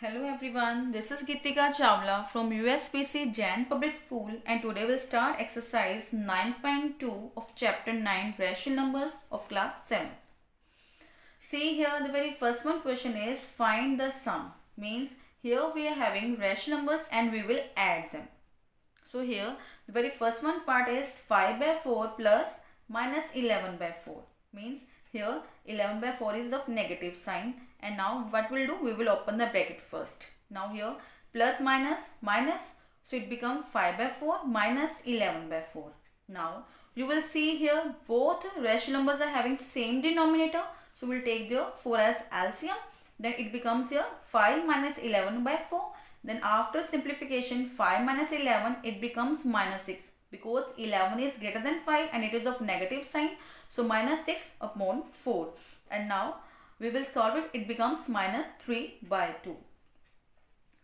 Hello everyone, this is Gitika Chawla from USPC Jain Public School and today we'll start exercise 9.2 of chapter 9 rational numbers of class 7. See here the very first one question is find the sum. Means here we are having rational numbers and we will add them. So here the very first one part is 5 by 4 plus minus 11 by 4. Means here 11 by 4 is of negative sign. And now what we'll do, we will open the bracket first. Now here plus minus minus, so it becomes 5 by 4 minus 11 by 4. Now you will see here both rational numbers are having same denominator. So we'll take the 4 as LCM. Then it becomes here 5 minus 11 by 4. Then after simplification 5 minus 11 it becomes minus 6. Because 11 is greater than 5 and it is of negative sign. So minus 6 upon 4. And now we will solve it. It becomes minus 3 by 2.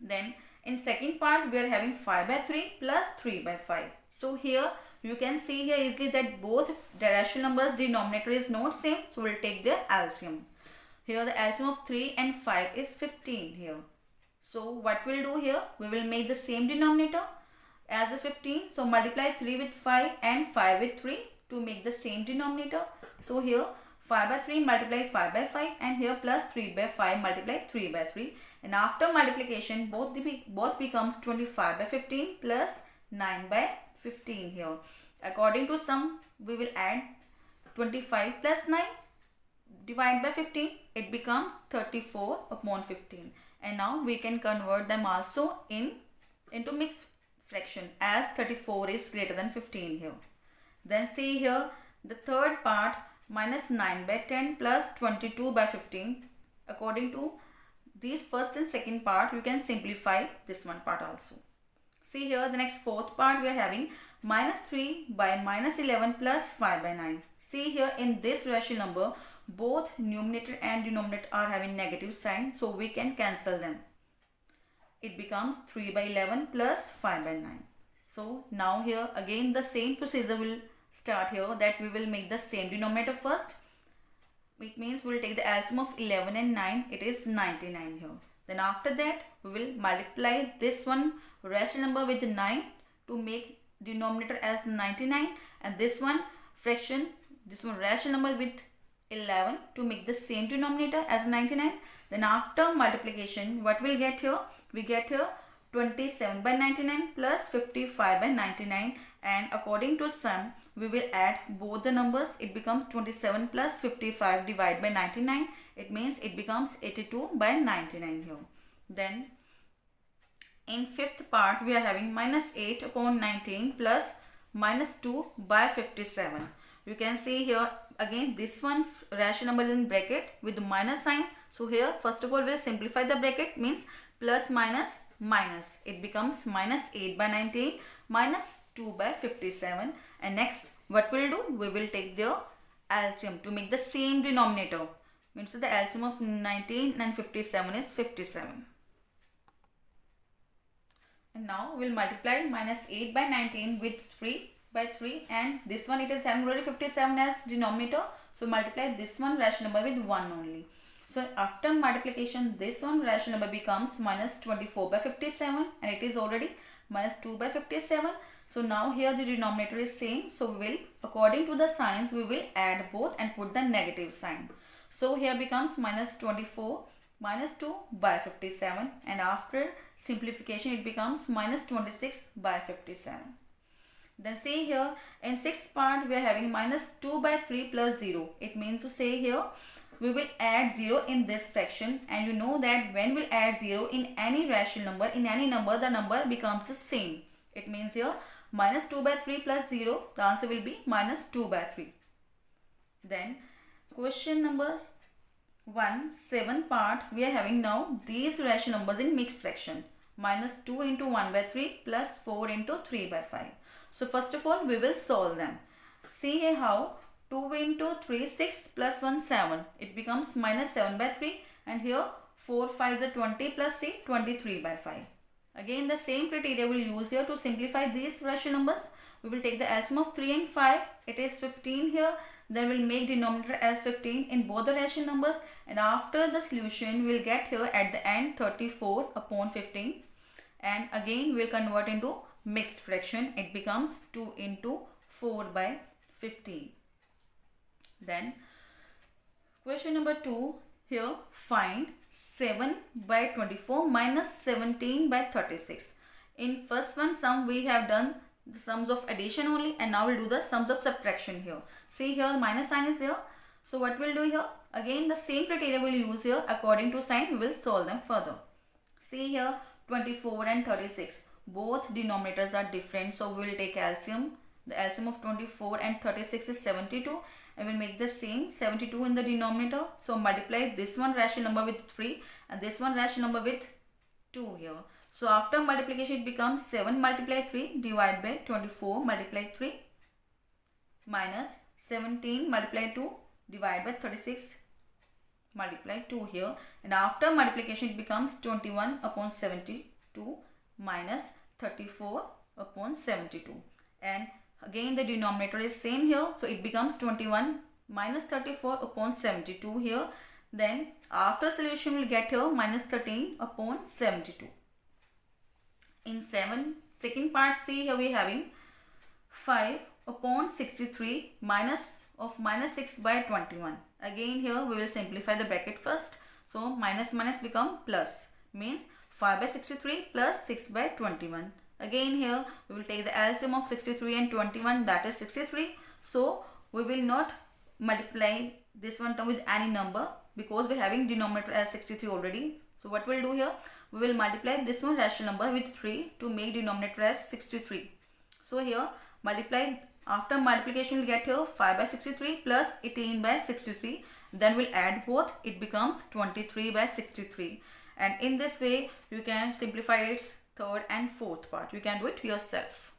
Then in second part we are having 5 by 3 plus 3 by 5. So here you can see here easily that both the rational numbers denominator is not same. So we will take their LCM. Here the LCM of 3 and 5 is 15 here. So what we'll do here, we will make the same denominator as a 15. So multiply 3 with 5 and 5 with 3 to make the same denominator. So here 5 by 3 multiply 5 by 5 and here plus 3 by 5 multiply 3 by 3. And after multiplication both becomes 25 by 15 plus 9 by 15 here. According to sum we will add 25 plus 9 divided by 15. It becomes 34 upon 15. And now we can convert them also into mixed fraction as 34 is greater than 15 here. Then see here the third part minus 9 by 10 plus 22 by 15. According to these first and second part you can simplify this one part also. See here the next fourth part we are having minus 3 by minus 11 plus 5 by 9. See here in this rational number both numerator and denominator are having negative sign, so we can cancel them. It becomes 3 by 11 plus 5 by 9. So now here again the same procedure will start here, that we will make the same denominator first. It means we will take the LCM of 11 and 9. It is 99 here. Then after that we will multiply this one rational number with 9 to make denominator as 99, and this one fraction, this one rational number with 11 to make the same denominator as 99. Then after multiplication what we'll get here, we get here 27 by 99 plus 55 by 99, and according to sum we will add both the numbers. It becomes 27 plus 55 divided by 99. It means it becomes 82 by 99 here. Then in fifth part we are having minus 8 upon 19 plus minus 2 by 57. You can see here again this one rational number is in bracket with the minus sign. So here first of all we will simplify the bracket, means plus minus minus. It becomes minus 8 by 19 minus 2 by 57. And next what we'll do, we will take the LCM to make the same denominator. Means the LCM of 19 and 57 is 57. And now we'll multiply minus 8 by 19 with 3 by 3, and this one it is having already 57 as denominator. So multiply this one rational number with 1 only. So after multiplication this one rational number becomes minus 24 by 57 and it is already minus 2 by 57. So now here the denominator is same. So we will, according to the signs, we will add both and put the negative sign. So here becomes minus 24 minus 2 by 57, and after simplification it becomes minus 26 by 57. Then see here in sixth part we are having minus 2 by 3 plus 0. It means to say here we will add 0 in this fraction, and you know that when we add 0 in any rational number, in any number, the number becomes the same. It means here minus 2 by 3 plus 0, the answer will be minus 2 by 3. Then question number 1, seventh part we are having now these rational numbers in mixed fraction. Minus 2 into 1 by 3 plus 4 into 3 by 5. So first of all we will solve them. See here how 2 into 3 6 plus 1 7. It becomes minus 7 by 3, and here 4 5 is 20 plus 3 23 by 5. Again the same criteria we will use here to simplify these rational numbers. We will take the LCM of 3 and 5. It is 15 here. then we'll make denominator as 15 in both the rational numbers, and after the solution we'll get here at the end 34 upon 15, and again we'll convert into mixed fraction. It becomes 2 into 4 by 15. Then question number 2, here find 7 by 24 minus 17 by 36. In first one sum we have done the sums of addition only, and now we'll do the sums of subtraction here. See here minus sign is here. So what we'll do here, again the same criteria we'll use here. According to sign we will solve them further. See here 24 and 36, both denominators are different, so we will take LCM. The LCM of 24 and 36 is 72, and we'll make the same 72 in the denominator. So multiply this one rational number with 3 and this one rational number with 2 here. So after multiplication it becomes 7 multiply 3 divided by 24 multiply 3 minus 17 multiply 2 divided by 36 multiply 2 here, and after multiplication it becomes 21 upon 72 minus 34 upon 72, and again the denominator is same here, so it becomes 21 minus 34 upon 72 here. Then after solution we'll get here minus 13 upon 72. In second part, see here we having 5 upon 63 minus 6 by 21. Again here we will simplify the bracket first. So minus minus become plus, means 5 by 63 plus 6 by 21. Again here we will take the LCM of 63 and 21, that is 63. So we will not multiply this one term with any number because we are having denominator as 63 already. So what we'll do here, we will multiply this one rational number with 3 to make denominator as 63. So here multiply, after multiplication we'll get here 5 by 63 plus 18 by 63. Then we'll add both, it becomes 23 by 63. And in this way you can simplify its third and fourth part. You can do it yourself.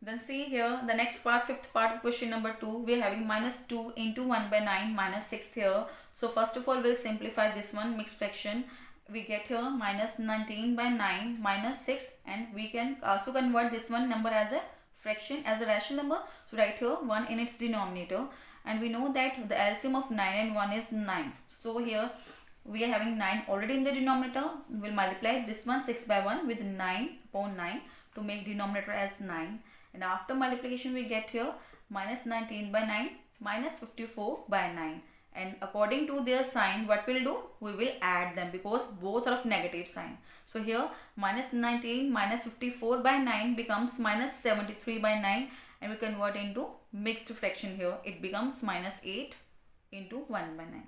Then see here the next part, fifth part of question number 2. We are having minus 2 into 1 by 9 minus 6 here. So first of all we'll simplify this one mixed fraction. We get here minus 19 by 9 minus 6, and we can also convert this one number as a fraction, as a rational number. So write here 1 in its denominator, and we know that the LCM of 9 and 1 is 9. So here we are having 9 already in the denominator. We will multiply this one 6 by 1 with 9 upon 9 to make denominator as 9, and after multiplication we get here minus 19 by 9 minus 54 by 9. And according to their sign, what we'll do, we will add them because both are of negative sign. So here minus 19 minus 54 by 9 becomes minus 73 by 9, and we convert into mixed fraction here. It becomes minus 8 into 1 by 9.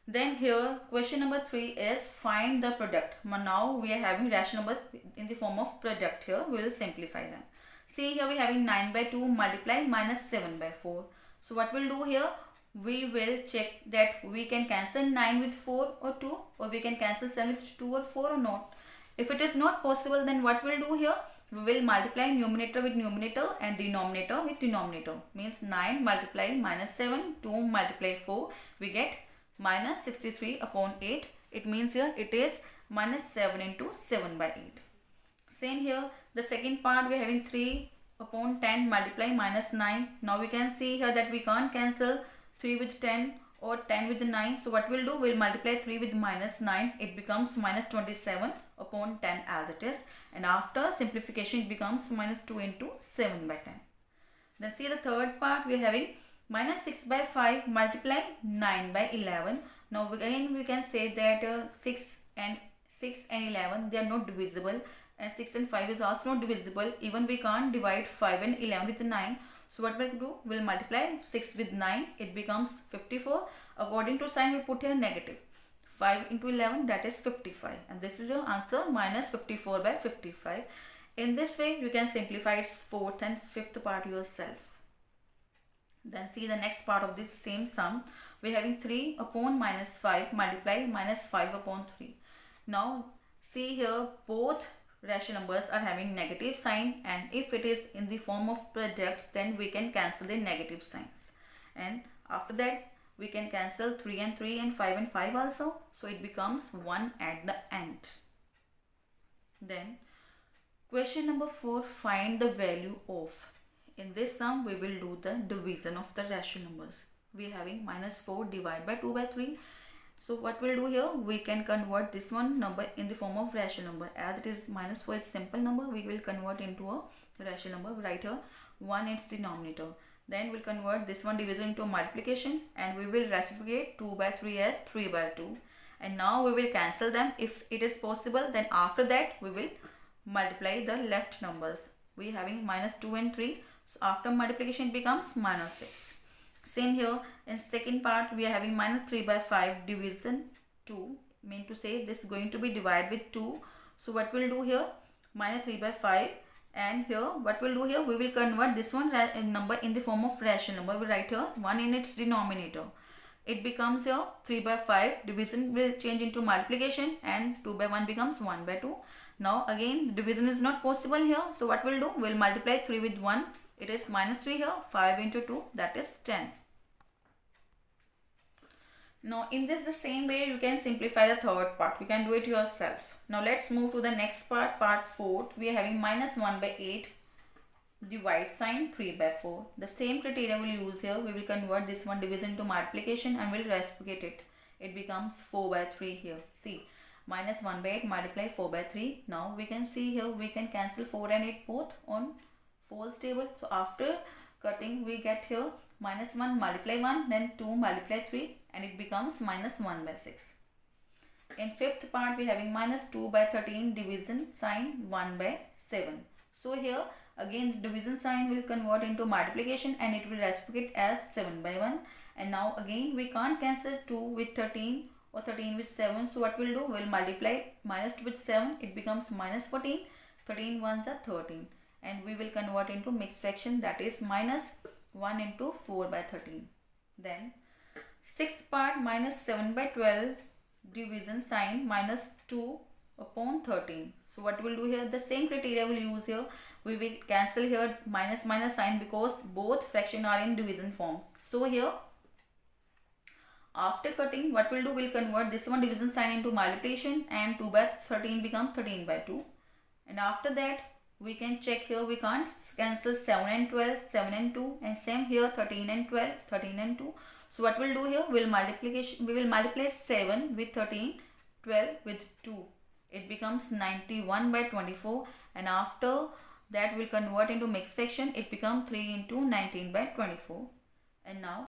Then here question number 3 is find the product. Now we are having rational number in the form of product here. We will simplify them. See here we are having 9 by 2 multiply minus 7 by 4. So what we'll do here, we will check that we can cancel 9 with 4 or 2, or we can cancel 7 with 2 or 4 or not. If it is not possible, then what we'll do here, we will multiply numerator with numerator and denominator with denominator. Means 9 multiply minus 7, 2 multiply 4, we get minus 63 upon 8. It means here it is minus 7 into 7 by 8. Same here, the second part we are having 3 upon 10 multiply minus 9. Now we can see here that we can't cancel 3 with 10 or 10 with 9. So what we'll do, we'll multiply 3 with minus 9. It becomes minus 27 upon 10 as it is. And after simplification it becomes minus 2 into 7 by 10. Then see the third part, we are having minus 6 by 5 multiply 9 by 11. Now again we can say that 6 and 11 they are not divisible, and 6 and 5 is also not divisible. Even we can't divide 5 and 11 with 9. So what we'll do, we'll multiply 6 with 9, it becomes 54. According to sign we put here negative. 5 into 11, that is 55, and this is your answer, minus 54 by 55. In this way you can simplify its fourth and fifth part yourself. Then see the next part of this same sum. We're having 3 upon minus 5 multiply minus 5 upon 3. Now see here both rational numbers are having negative sign, and if it is in the form of product, then we can cancel the negative signs, and after that we can cancel 3 and 3 and 5 and 5 also. So it becomes 1 at the end. Then question number 4, find the value of. In this sum, we will do the division of the rational numbers. We are having minus 4 divided by 2 by 3. So what we'll do here, we can convert this one number in the form of rational number. As it is minus 4 is simple number, we will convert into a rational number. Write here 1 its denominator. Then we'll convert this one division into multiplication, and we will reciprocate 2 by 3 as 3 by 2. And now we will cancel them if it is possible. Then after that we will multiply the left numbers. We are having minus 2 and 3. So after multiplication it becomes minus 6. Same here in second part, we are having minus 3 by 5 division 2. Mean to say this is going to be divided with 2. So what we'll do here, minus 3 by 5, and here what we'll do here, we will convert this one number in the form of rational number. We write here 1 in its denominator. It becomes here 3 by 5, division will change into multiplication, and 2 by 1 becomes 1 by 2. Now again division is not possible here, so what we'll do, we'll multiply 3 with 1. It is minus 3 here, 5 into 2, that is 10. Now in this the same way you can simplify the third part. You can do it yourself. Now let's move to the next part, part 4. We are having minus 1 by 8 divide sign 3 by 4. The same criteria we will use here. We will convert this one division to multiplication and will reciprocate it. It becomes 4 by 3 here. See, minus 1 by 8 multiply 4 by 3. Now we can see here we can cancel 4 and 8 both on 4's table. So after cutting we get here minus 1 multiply 1, then 2 multiply 3, and it becomes minus 1 by 6. In fifth part we are having minus 2 by 13 division sign 1 by 7. So here again the division sign will convert into multiplication and it will reciprocate as 7 by 1. And now again we can't cancel 2 with 13 or 13 with 7. So what we'll do, we'll multiply minus 2 with 7, it becomes minus 14. 13 ones are 13. And we will convert into mixed fraction, that is minus 1 into 4 by 13. Then sixth part, minus 7 by 12 division sign minus 2 upon 13. So what we'll do here, the same criteria we'll use here. We will cancel here minus minus sign because both fraction are in division form. So here after cutting, what we'll do, we'll convert this one division sign into multiplication, and 2 by 13 becomes 13 by 2. And after that we can check here, we can't cancel 7 and 12, 7 and 2, and same here 13 and 12, 13 and 2. So what we'll do here, we will multiply 7 with 13, 12 with 2. It becomes 91 by 24, and after that we'll convert into mixed fraction. It becomes 3 into 19 by 24. And now